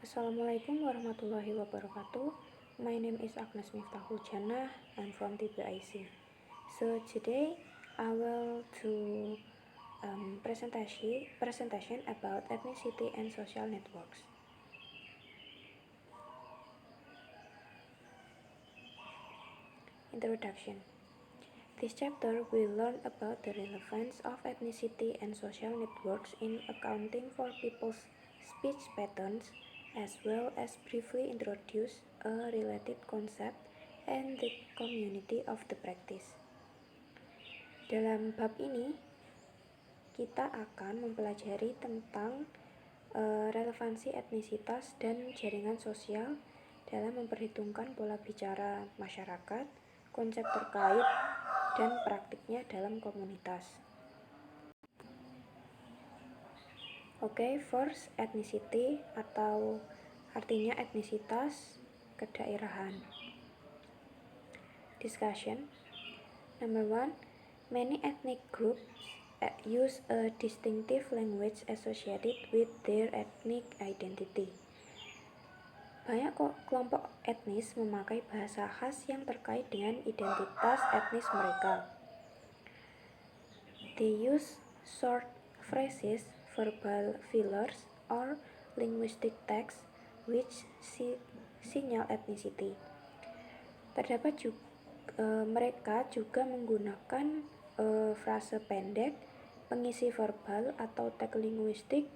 Assalamualaikum warahmatullahi wabarakatuh. My name is Agnes Miftahul Jannah. I'm from TBIC. So today I will do presentation about ethnicity and social networks. Introduction. This chapter will learn about the relevance of ethnicity and social networks in accounting for people's speech patterns, as well as briefly introduce a related concept and the community of the practice. Dalam bab ini, kita akan mempelajari tentang relevansi etnisitas dan jaringan sosial dalam memperhitungkan pola bicara masyarakat, konsep terkait, dan praktiknya dalam komunitas. First, ethnicity atau artinya etnisitas kedaerahan. Discussion. Number 1, many ethnic groups use a distinctive language associated with their ethnic identity. Banyak kelompok etnis memakai bahasa khas yang terkait dengan identitas etnis mereka. They use short phrases, verbal fillers, or linguistic tags which signal ethnicity. Mereka juga menggunakan frase pendek, pengisi verbal atau tag linguistik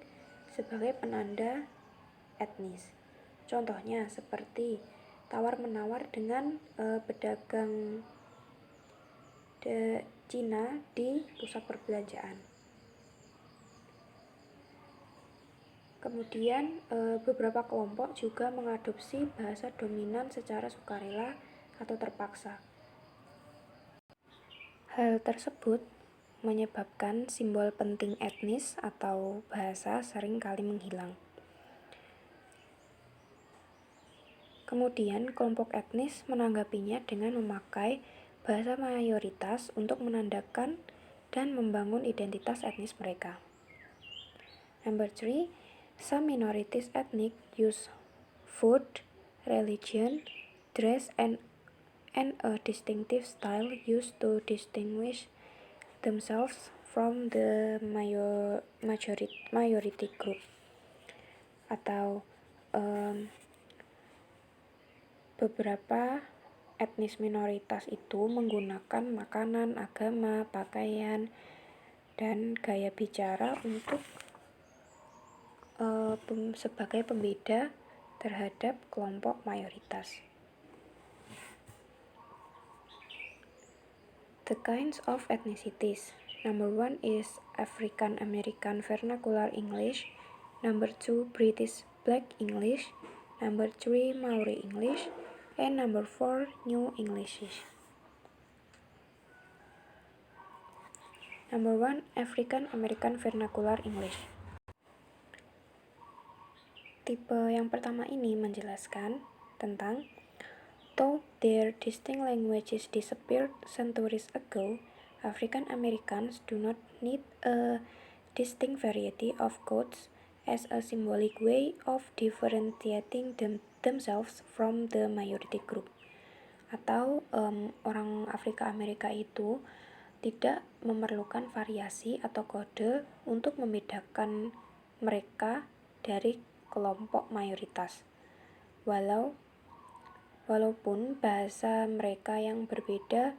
sebagai penanda etnis. Contohnya seperti tawar-menawar dengan pedagang Cina di pusat perbelanjaan. Kemudian beberapa kelompok juga mengadopsi bahasa dominan secara sukarela atau terpaksa. Hal tersebut menyebabkan simbol penting etnis atau bahasa sering kali menghilang. Kemudian kelompok etnis menanggapinya dengan memakai bahasa mayoritas untuk menandakan dan membangun identitas etnis mereka. Number 3, some minorities ethnic use food, religion, dress, and a distinctive style used to distinguish themselves from the majority group. Atau beberapa etnis minoritas itu menggunakan makanan, agama, pakaian, dan gaya bicara untuk sebagai pembeda terhadap kelompok mayoritas. The kinds of ethnicities. Number 1 is African American Vernacular English. Number 2, British Black English. Number 3, Maori English. And number 4, New English. Number 1, African American Vernacular English. Tipe yang pertama ini menjelaskan tentang though their distinct languages disappeared centuries ago, African Americans do not need a distinct variety of codes as a symbolic way of differentiating themselves from the majority group. Atau orang Afrika Amerika itu tidak memerlukan variasi atau kode untuk membedakan mereka dari kelompok mayoritas. Walaupun bahasa mereka yang berbeda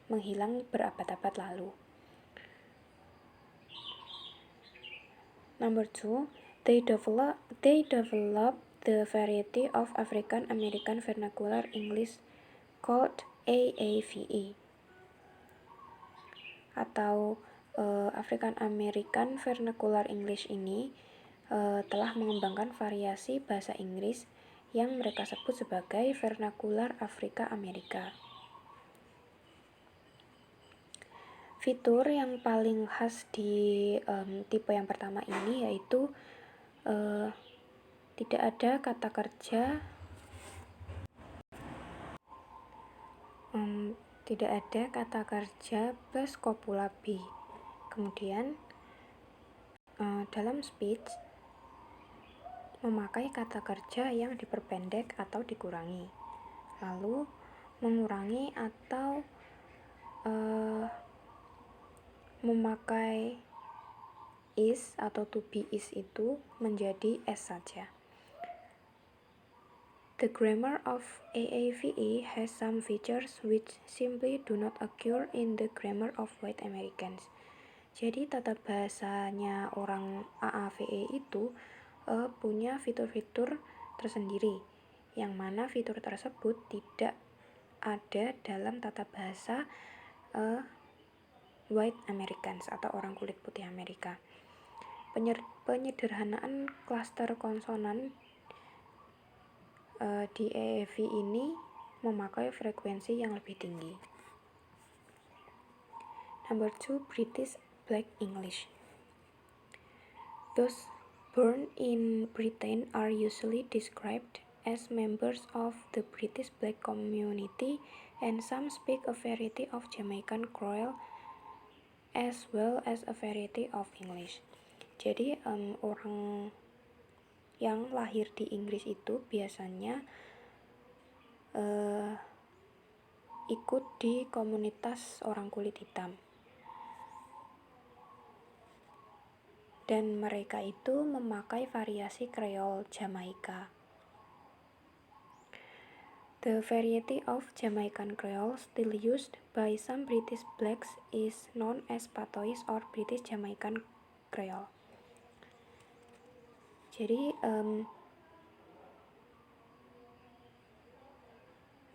menghilang berabad-abad lalu. Number 2, they develop the variety of African American Vernacular English called AAVE. Atau African American Vernacular English ini telah mengembangkan variasi bahasa Inggris yang mereka sebut sebagai vernakular Afrika Amerika. Fitur yang paling khas di tipe yang pertama ini yaitu tidak ada kata kerja plus copula B. Kemudian dalam speech memakai kata kerja yang diperpendek atau dikurangi. Lalu mengurangi atau memakai is atau to be is itu menjadi s saja. The grammar of AAVE has some features which simply do not occur in the grammar of white Americans. Jadi tata bahasanya orang AAVE itu punya fitur-fitur tersendiri, yang mana fitur tersebut tidak ada dalam tata bahasa white Americans atau orang kulit putih Amerika. Penyederhanaan klaster konsonan di AAV ini memakai frekuensi yang lebih tinggi. Number 2, British Black English. Those born in Britain are usually described as members of the British Black community, and some speak a variety of Jamaican Creole as well as a variety of English. Jadi orang yang lahir di Inggris itu biasanya ikut di komunitas orang kulit hitam, dan mereka itu memakai variasi Creole Jamaika. The variety of Jamaican Creole still used by some British blacks is known as patois or British Jamaican Creole. Jadi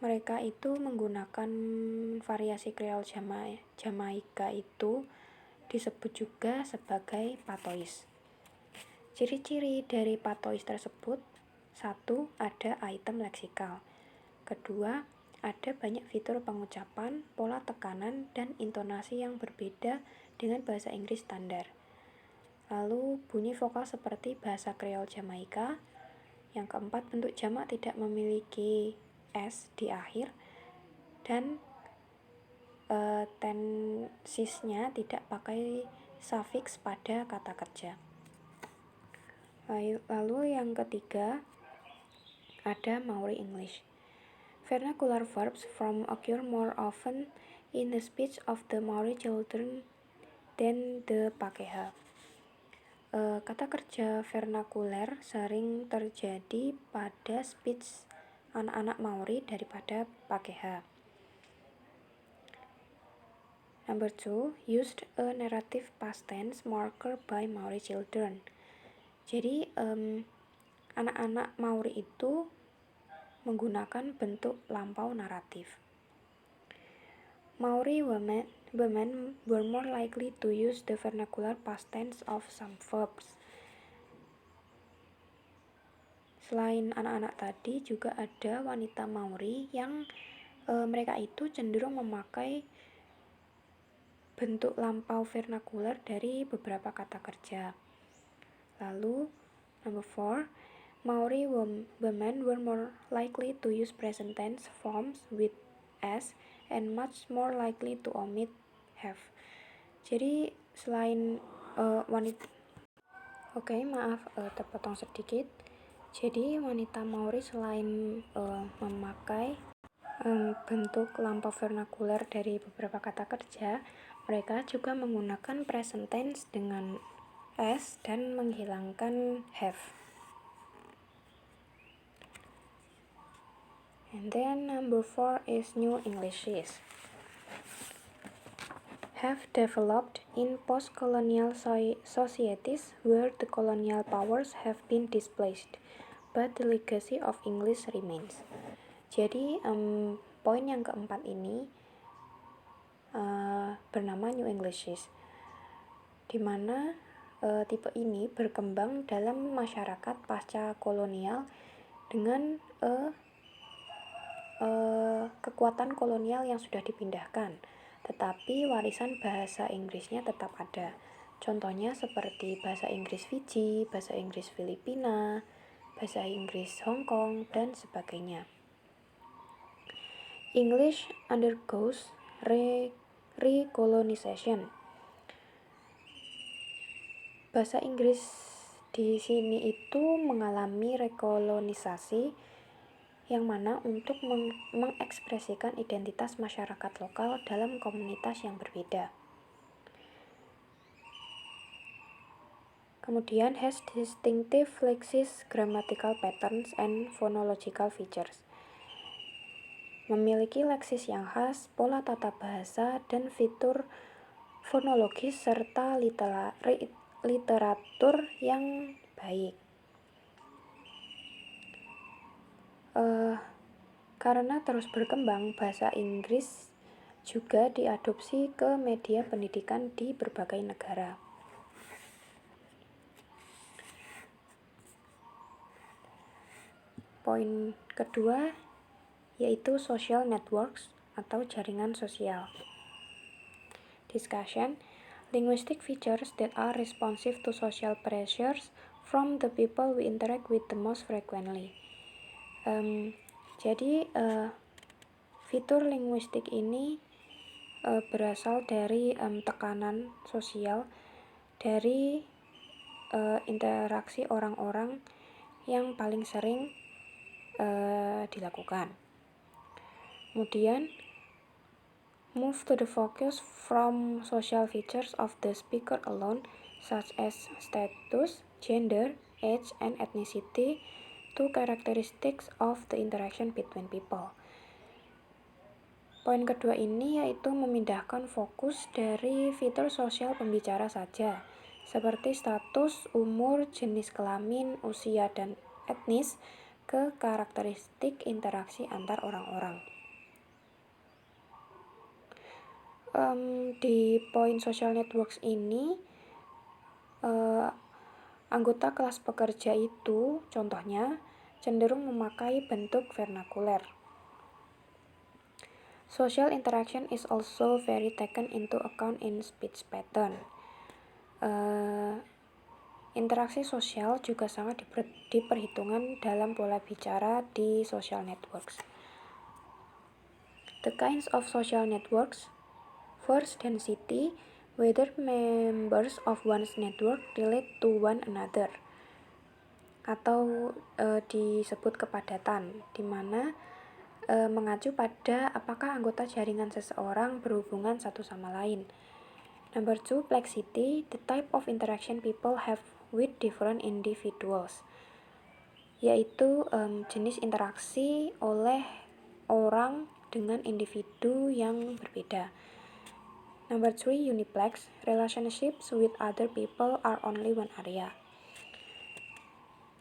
mereka itu menggunakan variasi Creole Jamaika itu disebut juga sebagai patois. Ciri-ciri dari patois tersebut: 1. Ada item leksikal. 2. Ada banyak fitur pengucapan, pola tekanan, dan intonasi yang berbeda dengan bahasa Inggris standar. Lalu bunyi vokal seperti bahasa Creole Jamaika. Yang 4, bentuk jamak tidak memiliki s di akhir, dan tensisnya tidak pakai sufiks pada kata kerja. Lalu yang ketiga, ada Maori English. Vernacular verbs form occur more often in the speech of the Maori children than the Pakeha. Kata kerja vernakuler sering terjadi pada speech anak-anak Maori daripada Pakeha. Number 2, used a narrative past tense marker by Maori children. Jadi anak-anak Maori itu menggunakan bentuk lampau naratif. Maori women were more likely to use the vernacular past tense of some verbs. Selain anak-anak tadi, juga ada wanita Maori yang mereka itu cenderung memakai bentuk lampau vernakular dari beberapa kata kerja. Lalu, number 4, Maori women were more likely to use present tense forms with s and much more likely to omit have. Jadi selain wanita, terpotong sedikit. Jadi wanita Maori selain memakai bentuk lampau vernakular dari beberapa kata kerja, mereka juga menggunakan present tense dengan s dan menghilangkan have. And then number 4 is New Englishes. Have developed in post-colonial societies where the colonial powers have been displaced, but the legacy of English remains. Jadi poin yang keempat ini bernama New Englishes, di mana tipe ini berkembang dalam masyarakat pasca kolonial dengan kekuatan kolonial yang sudah dipindahkan, tetapi warisan bahasa Inggrisnya tetap ada. Contohnya seperti bahasa Inggris Fiji, bahasa Inggris Filipina, bahasa Inggris Hong Kong, dan sebagainya. English undergoes recolonization. Bahasa Inggris di sini itu mengalami rekolonisasi yang mana untuk mengekspresikan identitas masyarakat lokal dalam komunitas yang berbeda. Kemudian has distinctive lexis, grammatical patterns, and phonological features. Memiliki leksis yang khas, pola tata bahasa, dan fitur fonologis serta literatur yang baik. Karena terus berkembang, bahasa Inggris juga diadopsi ke media pendidikan di berbagai negara. Poin kedua yaitu social networks atau jaringan sosial. Discussion: linguistic features that are responsive to social pressures from the people we interact with the most frequently. Fitur linguistik ini berasal dari tekanan sosial dari interaksi orang-orang yang paling sering dilakukan. Kemudian move to the focus from social features of the speaker alone, such as status, gender, age, and ethnicity, to characteristics of the interaction between people. Poin kedua ini yaitu memindahkan fokus dari fitur sosial pembicara saja, seperti status, umur, jenis kelamin, usia, dan etnis, ke karakteristik interaksi antar orang-orang. Di poin social networks ini, anggota kelas pekerja itu, contohnya, cenderung memakai bentuk vernakuler. Social interaction is also very taken into account in speech pattern. Interaksi sosial juga sangat diperhitungkan dalam pola bicara di social networks. The kinds of social networks: first, density, whether members of one's network relate to one another, atau disebut kepadatan, di mana mengacu pada apakah anggota jaringan seseorang berhubungan satu sama lain. Number 2, plexity, the type of interaction people have with different individuals, yaitu jenis interaksi oleh orang dengan individu yang berbeda. Number 3, uniplex, relationships with other people are only one area,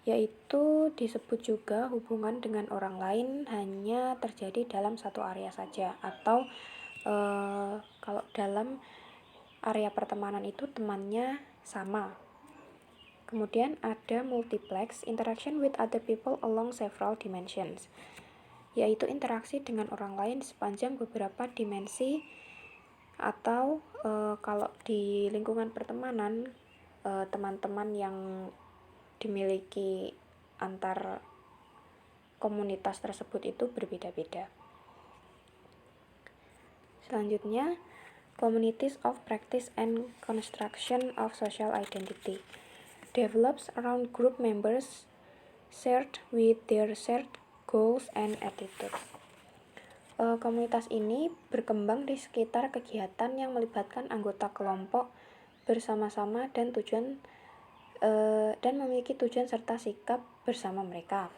yaitu disebut juga hubungan dengan orang lain hanya terjadi dalam satu area saja, atau kalau dalam area pertemanan itu temannya sama. Kemudian ada multiplex, interaction with other people along several dimensions, yaitu interaksi dengan orang lain sepanjang beberapa dimensi, atau kalau di lingkungan pertemanan, teman-teman yang dimiliki antar komunitas tersebut itu berbeda-beda. Selanjutnya, communities of practice and construction of social identity develops around group members shared with their shared goals and attitudes. Komunitas ini berkembang di sekitar kegiatan yang melibatkan anggota kelompok bersama-sama dan memiliki tujuan serta sikap bersama mereka.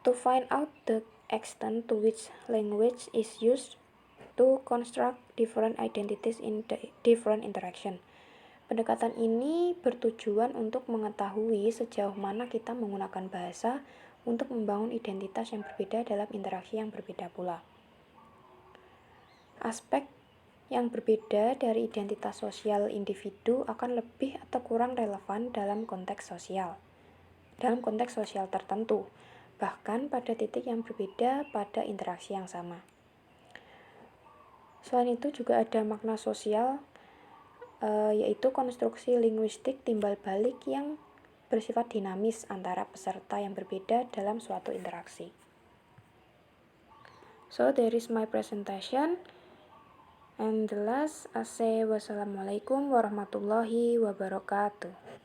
To find out the extent to which language is used to construct different identities in the different interaction. Pendekatan ini bertujuan untuk mengetahui sejauh mana kita menggunakan bahasa untuk membangun identitas yang berbeda dalam interaksi yang berbeda pula. Aspek yang berbeda dari identitas sosial individu akan lebih atau kurang relevan dalam konteks sosial tertentu, bahkan pada titik yang berbeda pada interaksi yang sama. Selain itu juga ada makna sosial, yaitu konstruksi linguistik timbal balik yang bersifat dinamis antara peserta yang berbeda dalam suatu interaksi. So there is my presentation. And the last, I say wassalamualaikum warahmatullahi wabarakatuh.